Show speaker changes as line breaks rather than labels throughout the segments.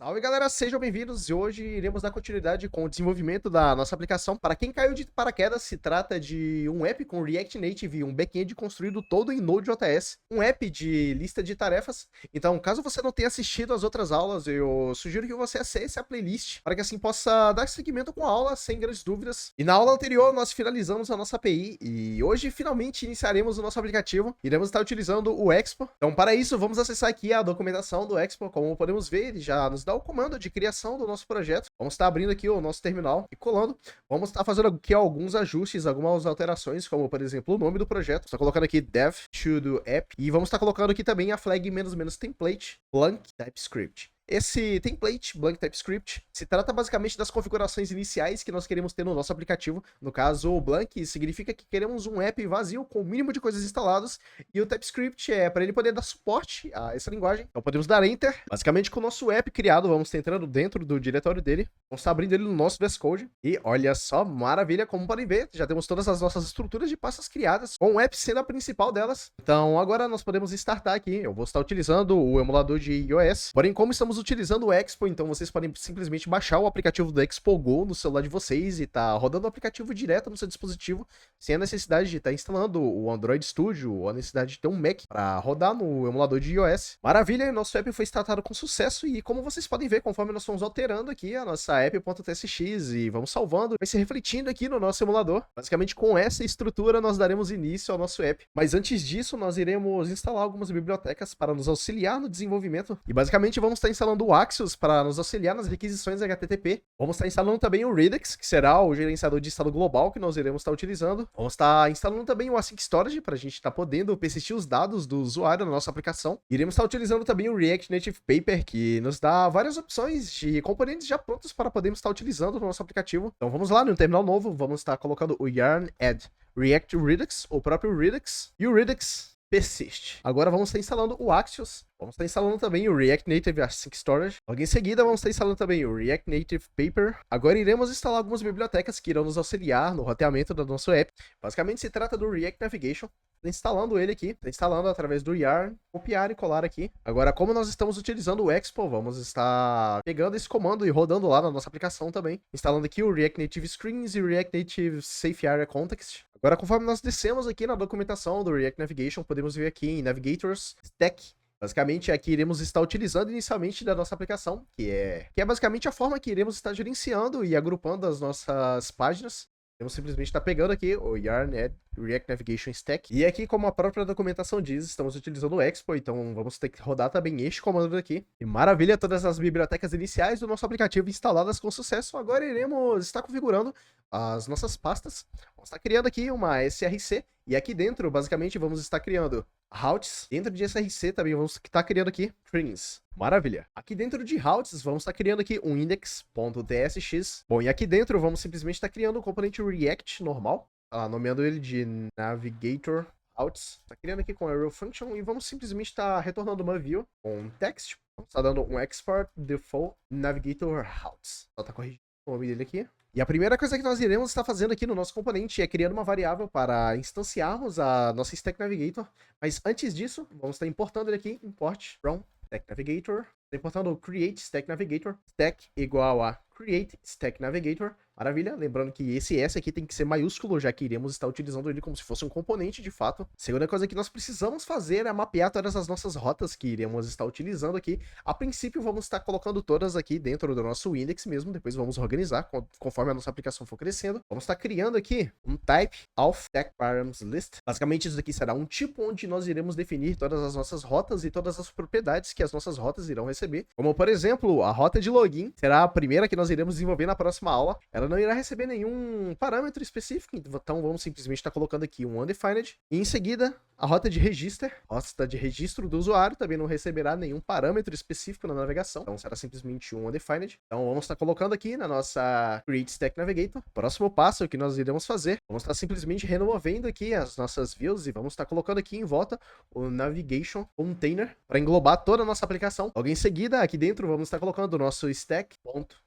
Salve galera, sejam bem-vindos e hoje iremos dar continuidade com o desenvolvimento da nossa aplicação. Para quem caiu de paraquedas, se trata de um app com React Native e um back-end construído todo em Node.js, um app de lista de tarefas. Então, caso você não tenha assistido às outras aulas, eu sugiro que você acesse a playlist para que assim possa dar seguimento com a aula sem grandes dúvidas. E na aula anterior nós finalizamos a nossa API e hoje finalmente iniciaremos o nosso aplicativo. Iremos estar utilizando o Expo. Então, para isso, vamos acessar aqui a documentação do Expo. Como podemos ver, ele já nos dá o comando de criação do nosso projeto. Vamos estar abrindo aqui o nosso terminal e colando. Vamos estar fazendo aqui alguns ajustes, algumas alterações, como por exemplo o nome do projeto. Estou colocando aqui dev to do app e vamos estar colocando aqui também a flag -template blank TypeScript. Esse template, blank TypeScript, se trata basicamente das configurações iniciais que nós queremos ter no nosso aplicativo. No caso, o blank significa que queremos um app vazio com o mínimo de coisas instaladas, e o TypeScript é para ele poder dar suporte a essa linguagem. Então podemos dar Enter. Basicamente, com o nosso app criado, vamos estar entrando dentro do diretório dele, vamos estar abrindo ele no nosso VS Code, e olha só, maravilha, como podem ver, já temos todas as nossas estruturas de pastas criadas, com o app sendo a principal delas. Então agora nós podemos startar aqui. Eu vou estar utilizando o emulador de iOS, porém como estamos utilizando o Expo, então vocês podem simplesmente baixar o aplicativo do Expo Go no celular de vocês e tá rodando o aplicativo direto no seu dispositivo, sem a necessidade de estar instalando o Android Studio ou a necessidade de ter um Mac para rodar no emulador de iOS. Maravilha, nosso app foi startado com sucesso e como vocês podem ver, conforme nós vamos alterando aqui a nossa app.tsx e vamos salvando, vai se refletindo aqui no nosso emulador. Basicamente com essa estrutura nós daremos início ao nosso app. Mas antes disso, nós iremos instalar algumas bibliotecas para nos auxiliar no desenvolvimento e basicamente vamos estar instalando o Axios para nos auxiliar nas requisições HTTP. Vamos estar instalando também o Redux, que será o gerenciador de estado global que nós iremos estar utilizando. Vamos estar instalando também o Async Storage para a gente estar podendo persistir os dados do usuário na nossa aplicação. Iremos estar utilizando também o React Native Paper, que nos dá várias opções de componentes já prontos para podermos estar utilizando no nosso aplicativo. Então vamos lá, no terminal novo, vamos estar colocando o yarn add React Redux, o próprio Redux, e o Redux persist. Agora vamos estar instalando o Axios. Vamos estar instalando também o React Native Async Storage. Logo em seguida, vamos estar instalando também o React Native Paper. Agora iremos instalar algumas bibliotecas que irão nos auxiliar no roteamento do nosso app. Basicamente, se trata do React Navigation. Estou instalando ele aqui. Estou instalando através do yarn. Copiar e colar aqui. Agora, como nós estamos utilizando o Expo, vamos estar pegando esse comando e rodando lá na nossa aplicação também. Instalando aqui o React Native Screens e o React Native Safe Area Context. Agora, conforme nós descemos aqui na documentação do React Navigation, podemos ver aqui em Navigators, Stack. Basicamente, aqui iremos estar utilizando inicialmente da nossa aplicação, que é basicamente a forma que iremos estar gerenciando e agrupando as nossas páginas. Vamos simplesmente estar pegando aqui o yarn add React Navigation Stack. E aqui, como a própria documentação diz, estamos utilizando o Expo, então vamos ter que rodar também este comando aqui. E maravilha, todas as bibliotecas iniciais do nosso aplicativo instaladas com sucesso. Agora iremos estar configurando as nossas pastas. Vamos estar criando aqui uma SRC. E aqui dentro, basicamente, vamos estar criando routes. Dentro de SRC também vamos estar criando aqui strings. Maravilha. Aqui dentro de routes, vamos estar criando aqui um index.tsx. Bom, e aqui dentro vamos simplesmente estar criando um componente React normal, nomeando ele de Navigator Routes. Está criando aqui com Arrow Function e vamos simplesmente estar retornando uma view com text. Vamos estar dando um export default Navigator Routes. Só está corrigindo o nome dele aqui. E a primeira coisa que nós iremos estar fazendo aqui no nosso componente é criando uma variável para instanciarmos a nossa Stack Navigator. Mas antes disso, vamos estar importando ele aqui, import from Stack Navigator. Estou importando o create Stack Navigator. Stack igual a create Stack Navigator. Maravilha, lembrando que esse S aqui tem que ser maiúsculo, já que iremos estar utilizando ele como se fosse um componente de fato. Segunda coisa que nós precisamos fazer é mapear todas as nossas rotas que iremos estar utilizando aqui. A princípio, vamos estar colocando todas aqui dentro do nosso index mesmo, depois vamos organizar conforme a nossa aplicação for crescendo. Vamos estar criando aqui um type of stack params list. Basicamente, isso aqui será um tipo onde nós iremos definir todas as nossas rotas e todas as propriedades que as nossas rotas irão receber. Como, por exemplo, a rota de login será a primeira que nós iremos desenvolver na próxima aula. Ela não irá receber nenhum parâmetro específico, então vamos simplesmente estar colocando aqui um undefined. E em seguida, a rota de registro do usuário também não receberá nenhum parâmetro específico na navegação, então será simplesmente um undefined. Então vamos estar colocando aqui na nossa Create Stack Navigator. Próximo passo que nós iremos fazer, vamos estar simplesmente removendo aqui as nossas views e vamos estar colocando aqui em volta o Navigation Container para englobar toda a nossa aplicação. Logo em seguida, aqui dentro, vamos estar colocando o nosso stack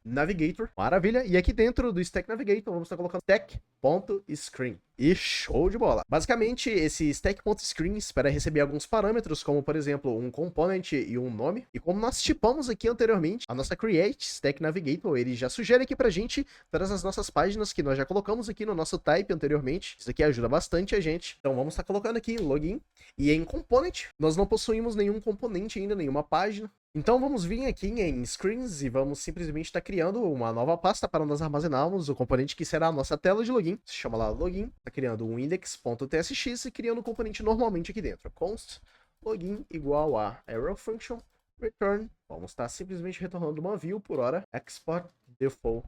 Navigator. Maravilha. E aqui dentro do Stack Navigator, vamos estar colocando stack.screen. E show de bola. Basicamente, esse stack.screen espera receber alguns parâmetros, como, por exemplo, um component e um nome. E como nós tipamos aqui anteriormente, a nossa Create Stack Navigator, ele já sugere aqui pra gente todas as nossas páginas que nós já colocamos aqui no nosso type anteriormente. Isso aqui ajuda bastante a gente. Então, vamos estar colocando aqui login. E em component, nós não possuímos nenhum componente ainda, nenhuma página. Então vamos vir aqui em Screens e vamos simplesmente estar criando uma nova pasta para nós armazenarmos o componente que será a nossa tela de login. Se chama lá login, está criando um index.tsx e criando um componente normalmente aqui dentro. Const login igual a arrow function return. Vamos estar simplesmente retornando uma view por hora export default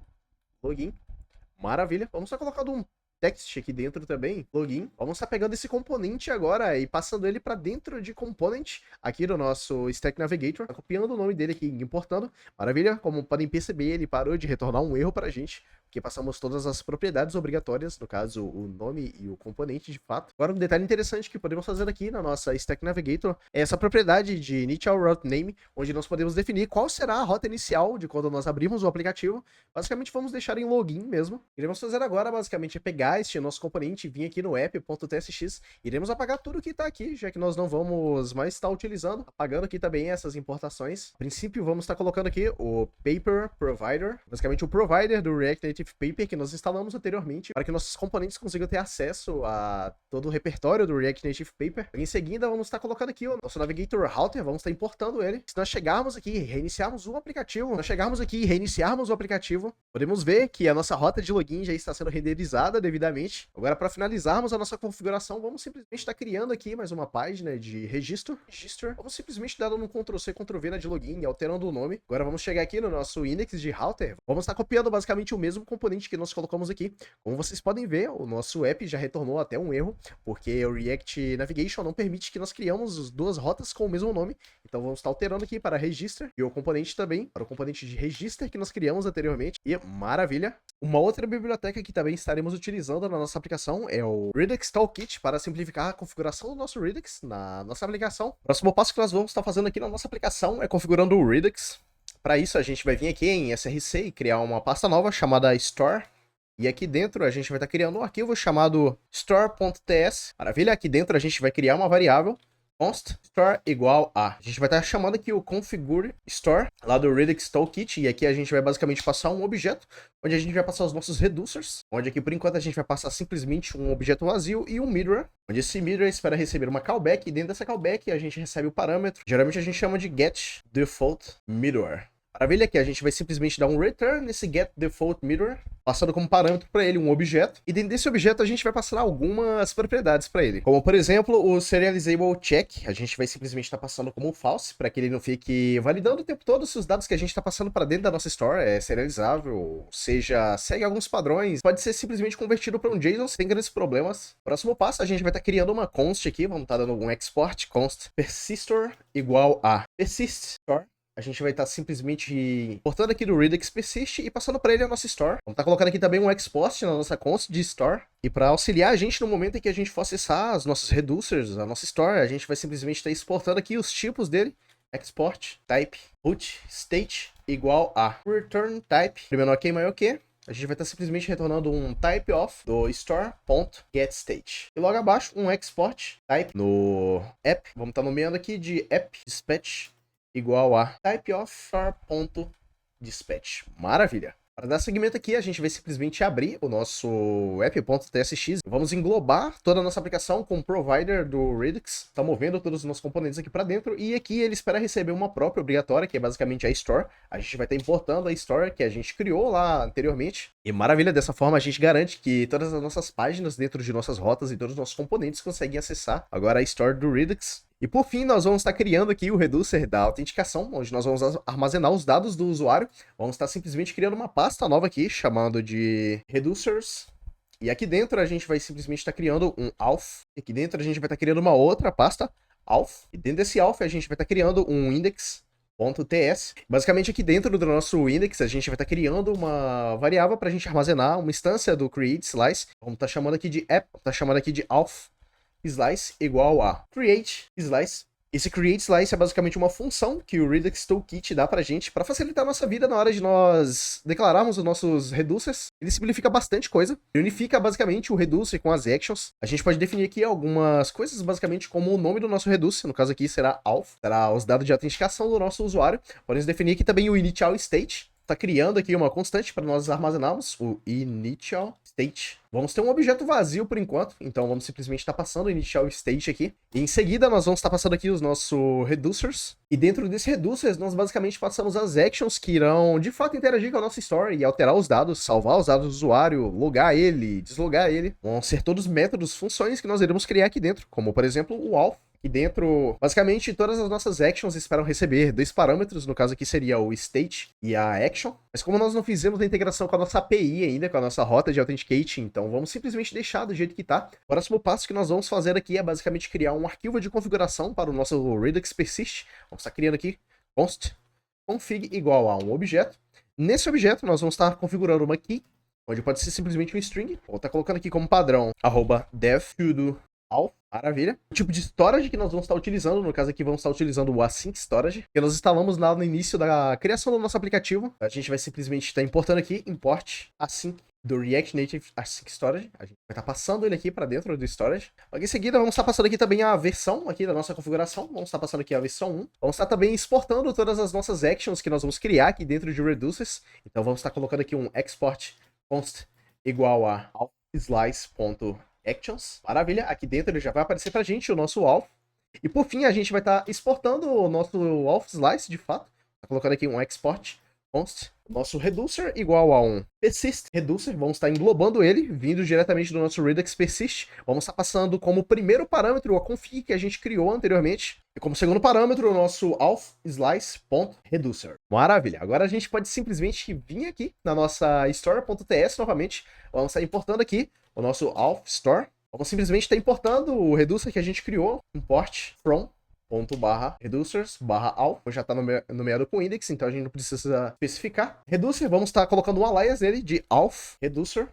login. Maravilha. Vamos estar colocando um text aqui dentro também, login. Vamos estar pegando esse componente agora e passando ele para dentro de component aqui do nosso Stack Navigator, copiando o nome dele aqui e importando. Maravilha, como podem perceber, ele parou de retornar um erro para a gente, porque passamos todas as propriedades obrigatórias, no caso o nome e o componente de fato. Agora um detalhe interessante que podemos fazer aqui na nossa Stack Navigator é essa propriedade de initial route name, onde nós podemos definir qual será a rota inicial de quando nós abrimos o aplicativo. Basicamente vamos deixar em login mesmo. O que iremos fazer agora basicamente é pegar este nosso componente e vir aqui no app.tsx. Iremos apagar tudo que está aqui, já que nós não vamos mais estar utilizando. Apagando aqui também essas importações. A princípio vamos estar colocando aqui o paper provider, basicamente o provider do React Native Paper que nós instalamos anteriormente, para que nossos componentes consigam ter acesso a todo o repertório do React Native Paper. Em seguida vamos estar colocando aqui o nosso Navigator Router, vamos estar importando ele. Se nós chegarmos aqui e reiniciarmos o aplicativo, podemos ver que a nossa rota de login já está sendo renderizada devidamente. Agora, para finalizarmos a nossa configuração, vamos simplesmente estar criando aqui mais uma página de registro. Vamos simplesmente dar um Ctrl+C, Ctrl+V na de login e alterando o nome. Agora vamos chegar aqui no nosso index de router. Vamos estar copiando basicamente o mesmo componente que nós colocamos aqui. Como vocês podem ver, o nosso app já retornou até um erro, porque o React Navigation não permite que nós criamos as duas rotas com o mesmo nome. Então vamos estar alterando aqui para register e o componente também, para o componente de register que nós criamos anteriormente. E maravilha! Uma outra biblioteca que também estaremos utilizando na nossa aplicação é o Redux Toolkit para simplificar a configuração do nosso Redux na nossa aplicação. O próximo passo que nós vamos estar fazendo aqui na nossa aplicação é configurando o Redux. Para isso a gente vai vir aqui em SRC e criar uma pasta nova chamada Store. E aqui dentro a gente vai estar criando um arquivo chamado store.ts. Maravilha, aqui dentro a gente vai criar uma variável const store igual a. A gente vai estar chamando aqui o configure store lá do Redux Toolkit, e aqui a gente vai basicamente passar um objeto, onde a gente vai passar os nossos reducers, onde aqui por enquanto a gente vai passar simplesmente um objeto vazio e um mirror, onde esse mirror espera receber uma callback, e dentro dessa callback a gente recebe o parâmetro, geralmente a gente chama de get default mirror. Maravilha, que a gente vai simplesmente dar um return nesse get default mirror, passando como parâmetro para ele um objeto, e dentro desse objeto a gente vai passar algumas propriedades para ele, como por exemplo o serializable check. A gente vai simplesmente estar passando como false, para que ele não fique validando o tempo todo se os dados que a gente está passando para dentro da nossa store é serializável, ou seja, segue alguns padrões, pode ser simplesmente convertido para um JSON sem grandes problemas. Próximo passo, a gente vai estar criando uma const aqui, vamos estar dando um export const persistor igual a persist store. A gente vai estar simplesmente importando aqui do Redux persist e passando para ele a nossa store. Vamos estar colocando aqui também um export na nossa const de store. E para auxiliar a gente no momento em que a gente for acessar os nossos reducers, a nossa store, a gente vai simplesmente estar exportando aqui os tipos dele. Export type root state igual a return type. Primeiro ok, maior que. A gente vai estar simplesmente retornando um type of do store.getState. E logo abaixo um export type no app. Vamos estar nomeando aqui de app dispatch igual a type of store.dispatch. Maravilha! Para dar seguimento aqui, a gente vai simplesmente abrir o nosso app.tsx. Vamos englobar toda a nossa aplicação com o provider do Redux. Está movendo todos os nossos componentes aqui para dentro. E aqui ele espera receber uma própria obrigatória, que é basicamente a Store. A gente vai estar importando a Store que a gente criou lá anteriormente. E maravilha, dessa forma a gente garante que todas as nossas páginas dentro de nossas rotas e todos os nossos componentes conseguem acessar agora a Store do Redux. E por fim, nós vamos estar criando aqui o reducer da autenticação, onde nós vamos armazenar os dados do usuário. Vamos estar simplesmente criando uma pasta nova aqui, chamando de reducers. E aqui dentro a gente vai simplesmente estar criando um auth. E aqui dentro a gente vai estar criando uma outra pasta, auth. E dentro desse auth a gente vai estar criando um index.ts. Basicamente aqui dentro do nosso index a gente vai estar criando uma variável para a gente armazenar uma instância do create slice. Vamos estar chamando aqui de app, está chamando aqui de auth slice igual a create slice Esse create slice é basicamente uma função que o Redux Toolkit dá pra gente para facilitar a nossa vida na hora de nós declararmos os nossos reducers. Ele simplifica bastante coisa. Ele unifica basicamente o reducer com as actions. A gente pode definir aqui algumas coisas, basicamente como o nome do nosso reducer. No caso aqui será auth, será os dados de autenticação do nosso usuário. Podemos definir aqui também o initial state. Está criando aqui uma constante para nós armazenarmos o initial state. Vamos ter um objeto vazio por enquanto, então vamos simplesmente estar passando o initial state aqui. E em seguida nós vamos estar passando aqui os nossos reducers. E dentro desses reducers nós basicamente passamos as actions que irão de fato interagir com a nossa story e alterar os dados, salvar os dados do usuário, logar ele, deslogar ele. Vão ser todos métodos, funções que nós iremos criar aqui dentro, como por exemplo o auth. E dentro, basicamente, todas as nossas actions esperam receber dois parâmetros, no caso aqui seria o state e a action. Mas como nós não fizemos a integração com a nossa API ainda, com a nossa rota de authenticating, então vamos simplesmente deixar do jeito que tá. O próximo passo que nós vamos fazer aqui é basicamente criar um arquivo de configuração para o nosso Redux Persist. Vamos estar criando aqui const config igual a um objeto. Nesse objeto nós vamos estar configurando uma key, onde pode ser simplesmente um string. Vou estar colocando aqui como padrão @dev sudo auth. Maravilha. O tipo de storage que nós vamos estar utilizando, no caso aqui vamos estar utilizando o async storage, que nós instalamos lá no início da criação do nosso aplicativo. A gente vai simplesmente estar importando aqui, import async do React Native Async Storage. A gente vai estar passando ele aqui para dentro do storage. Logo em seguida vamos estar passando aqui também a versão aqui da nossa configuração. Vamos estar passando aqui a versão 1. Vamos estar também exportando todas as nossas actions que nós vamos criar aqui dentro de Reducers. Então vamos estar colocando aqui um export const igual a slice.actions. Maravilha, aqui dentro ele já vai aparecer pra gente o nosso auth. E por fim a gente vai estar exportando o nosso auth slice de fato. Tá colocando aqui um export const nosso reducer igual a um persist reducer. Vamos estar englobando ele, vindo diretamente do nosso Redux persist. Vamos estar passando como primeiro parâmetro a config que a gente criou anteriormente. E como segundo parâmetro o nosso auth slice.reducer. Maravilha, agora a gente pode simplesmente vir aqui na nossa store.ts novamente. Vamos estar importando aqui o nosso auth store. Vamos simplesmente estar importando o reducer que a gente criou, import from ./reducers/auth, já está nomeado com index, então a gente não precisa especificar. Reducer, vamos estar colocando um alias dele de auth reducer.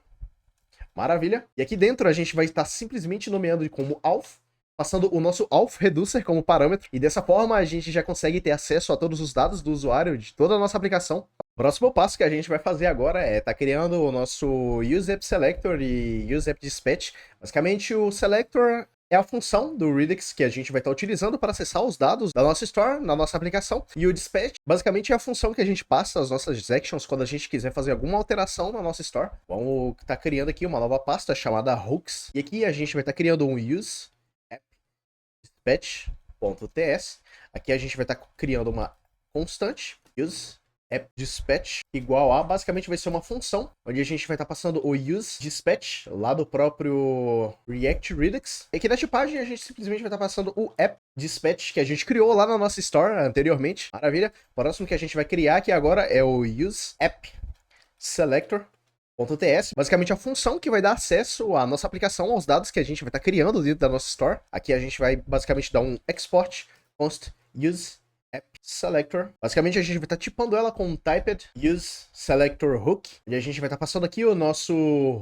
Maravilha. E aqui dentro a gente vai estar simplesmente nomeando como auth, passando o nosso auth reducer como parâmetro, e dessa forma a gente já consegue ter acesso a todos os dados do usuário de toda a nossa aplicação. O próximo passo que a gente vai fazer agora é estar criando o nosso useAppSelector e useAppDispatch. Basicamente o selector é a função do Redux que a gente vai estar utilizando para acessar os dados da nossa store, na nossa aplicação. E o dispatch, basicamente, é a função que a gente passa as nossas actions quando a gente quiser fazer alguma alteração na nossa store. Vamos estar criando aqui uma nova pasta chamada hooks. E aqui a gente vai estar criando um useAppDispatch.ts. Aqui a gente vai estar criando uma constante, useAppDispatch igual a, basicamente vai ser uma função, onde a gente vai estar passando o useDispatch lá do próprio React Redux. E aqui na tipagem a gente simplesmente vai estar passando o appDispatch que a gente criou lá na nossa store anteriormente. Maravilha. O próximo que a gente vai criar aqui agora é o useAppSelector.ts, basicamente a função que vai dar acesso à nossa aplicação, aos dados que a gente vai estar criando dentro da nossa store. Aqui a gente vai basicamente dar um export const useAppSelector. Basicamente a gente vai estar tipando ela com um typed useSelectorHook. E a gente vai estar passando aqui o nosso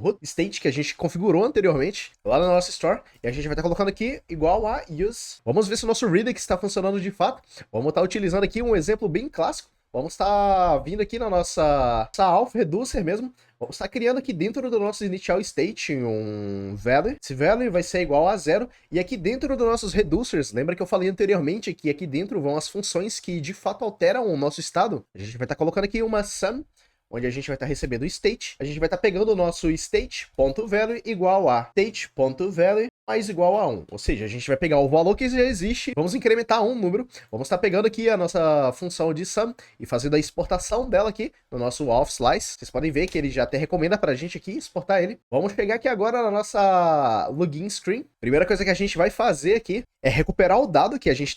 root state que a gente configurou anteriormente lá na nossa store. E a gente vai estar colocando aqui igual a use. Vamos ver se o nosso Redux está funcionando de fato. Vamos estar utilizando aqui um exemplo bem clássico. Vamos estar vindo aqui na nossa auth reducer mesmo. Vamos estar criando aqui dentro do nosso initial state um value. Esse value vai ser igual a 0. E aqui dentro dos nossos reducers, lembra que eu falei anteriormente que aqui dentro vão as funções que de fato alteram o nosso estado? A gente vai estar colocando aqui uma sum, onde a gente vai estar recebendo o state. A gente vai estar pegando o nosso state.value igual a state.value mais igual a 1. Ou seja, a gente vai pegar o valor que já existe, vamos incrementar um número, vamos estar pegando aqui a nossa função de sum e fazendo a exportação dela aqui no nosso auth slice. Vocês podem ver que ele já até recomenda pra gente aqui exportar ele. Vamos pegar aqui agora na nossa login screen. Primeira coisa que a gente vai fazer aqui é recuperar o dado que a gente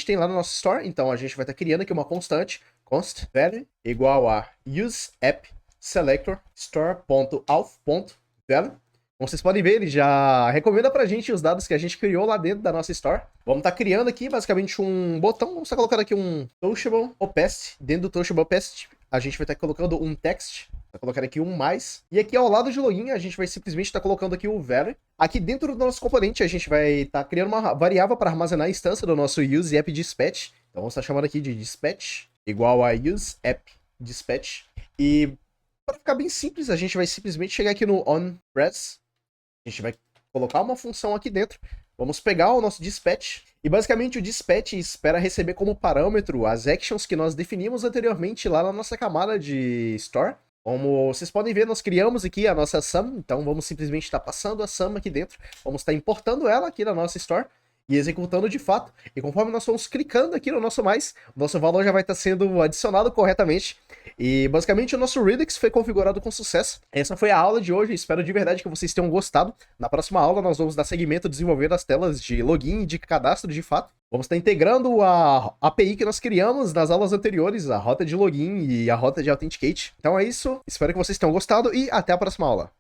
tem lá no nosso store. Então a gente vai estar criando aqui uma constante const value igual a useAppSelector store.auth.value. Como vocês podem ver, ele já recomenda pra gente os dados que a gente criou lá dentro da nossa store. Vamos estar criando aqui basicamente um botão. Vamos estar colocando aqui um touchable opacity. Dentro do touchable opacity, a gente vai estar colocando um text Vou colocar aqui um mais. E aqui ao lado de login, a gente vai simplesmente estar colocando aqui o value. Aqui dentro do nosso componente, a gente vai estar criando uma variável para armazenar a instância do nosso use app dispatch. Então, vamos estar chamando aqui de dispatch, igual a use app dispatch. E para ficar bem simples, a gente vai simplesmente chegar aqui no onPress. A gente vai colocar uma função aqui dentro. Vamos pegar o nosso dispatch. E basicamente o dispatch espera receber como parâmetro as actions que nós definimos anteriormente lá na nossa camada de store. Como vocês podem ver, nós criamos aqui a nossa sum, então vamos simplesmente estar passando a sum aqui dentro, vamos estar importando ela aqui na nossa store e executando de fato. E conforme nós formos clicando aqui no nosso mais, o nosso valor já vai estar sendo adicionado corretamente. E basicamente o nosso Redux foi configurado com sucesso. Essa foi a aula de hoje, espero de verdade que vocês tenham gostado. Na próxima aula nós vamos dar seguimento desenvolvendo as telas de login e de cadastro de fato. Vamos estar integrando a API que nós criamos nas aulas anteriores, a rota de login e a rota de Authenticate. Então é isso, espero que vocês tenham gostado e até a próxima aula.